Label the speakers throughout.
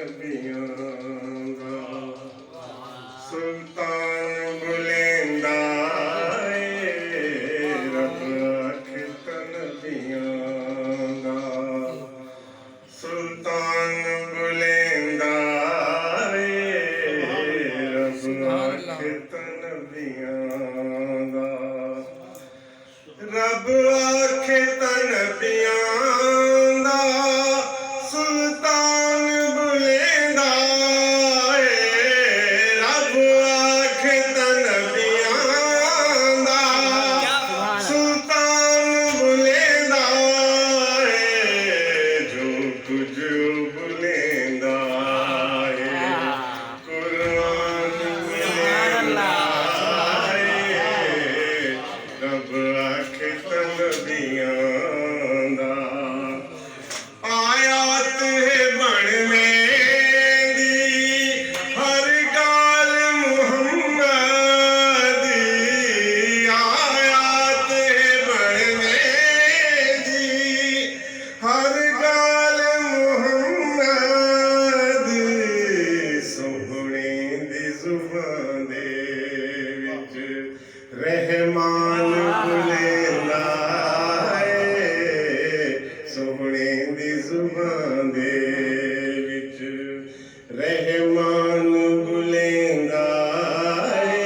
Speaker 1: ਨਬੀਆਂ ਦਾ ਸੁਲਤਾਨ ਬੁਲੰਦਾ ਏ ਰੱਬ ਆਖਤ ਨਬੀਆਂ ਦਾ ਸੁਲਤਾਨ ਬੁਲੰਦਾ ਏ ਰੱਬ ਆਖਤ ਨਬੀਆਂ ਦਾ ਰੱਬ ਆਖਤ ਨਬੀਆਂ ਦਾ ਸੁਲਤਾਨ ਬੁਲੰਦਾ ਏ ਰੱਬ ਆਖਤ ਨਬੀਆਂ ਦਾ ਸੁਲਤਾਨ ਬੁਲੰਦਾ ਏ ਜੋ ਕੁਝ ਬੁਲੰਦਾ ਏ ਕੁਰਾਨ ਮਿਲਦਾ ਏ ਰੱਬ ਆਖਤ ਨਬੀਆਂ ਦਾ ਆਇਆਤ ਹੈ ਬਣਨੇ ਦੀ ਹਰ ਗਾਲ ਮੁਹੰਮਦ ਦੀ ਆਇਆਤ ਹੈ ਬਣਨੇ ਦੀ ਹਰ ਗਾਲ ਮੁਹੰਮਦ ਸੋਹਣੇ ਦੀ ਜ਼ੁਬਾਨ ਦੇ ਵਿੱਚ ਰਹਿਮਾਨ ਬੁਲੰਦਾ ਸੋਹਣੇ ਦੀ ਜ਼ੁਬਾਨ ਦੇ ਵਿੱਚ ਰਹਿਮਾਨ ਬੁਲੰਦਾ ਏ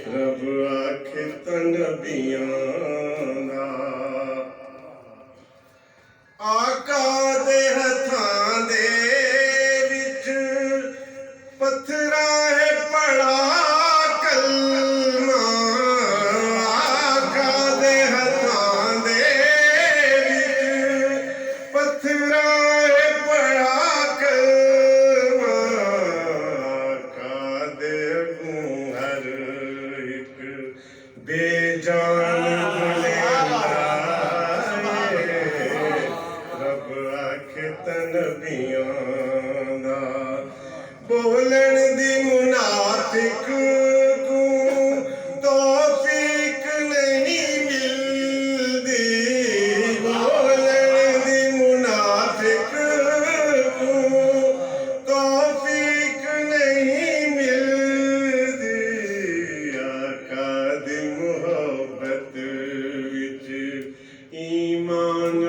Speaker 1: ਰੱਬ ਆਖਤ ਨਬੀਆਂ ਦਾ ਆਕਾ ਦੇ ਹੱਥਾਂ ਦੇ ਵਿੱਚ ਪੱਥਰਾਂ ਹੈ ਪੜਾ ਕਲਮਾ ਆਕਾ ਦੇ ਹੱਥਾਂ ਦੇ ਪੱਥਰਾਂ ਹੈ ਪੜਾ ਕਲਮਾ ਆਕਾ ਦੇ ਅੱਗੋਂ ਹਰ ਇੱਕ ਬੇਜਾਨ ਬੁਲੰਦਾ ਏ ਰੱਬ ਆਖਤ ਨਬੀਆਂ ਦਾ ਬੋਲਣ ਦੀ ਮੁਨਾਫਿਕ ਨੂੰ ਤੌਫੀਕ ਨਹੀਂ ਮਿਲਦੀ ਬੋਲਣ ਦੀ ਮੁਨਾਫਿਕ ਨੂੰ ਤੌਫੀਕ ਨਹੀਂ ਮਿਲਦੀ ਆਕਾ ਦੀ ਮੁਹੱਬਤ ਵਿੱਚ ਈਮਾਨ